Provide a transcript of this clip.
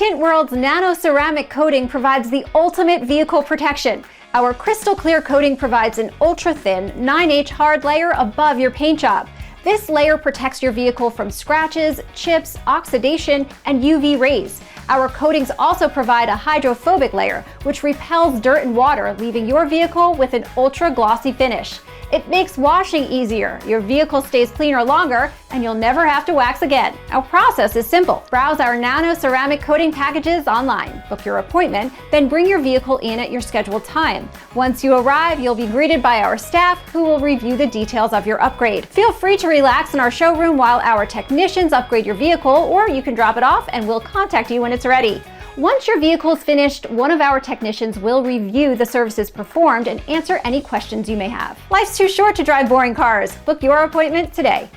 Tint World's nano ceramic coating provides the ultimate vehicle protection. Our crystal clear coating provides an ultra-thin 9H hard layer above your paint job. This layer protects your vehicle from scratches, chips, oxidation, and UV rays. Our coatings also provide a hydrophobic layer, which repels dirt and water, leaving your vehicle with an ultra-glossy finish. It makes washing easier, your vehicle stays cleaner longer, and you'll never have to wax again. Our process is simple. Browse our nano ceramic coating packages online, book your appointment, then bring your vehicle in at your scheduled time. Once you arrive, you'll be greeted by our staff who will review the details of your upgrade. Feel free to relax in our showroom while our technicians upgrade your vehicle, or you can drop it off and we'll contact you when it's ready. Once your vehicle is finished, one of our technicians will review the services performed and answer any questions you may have. Life's too short to drive boring cars. Book your appointment today.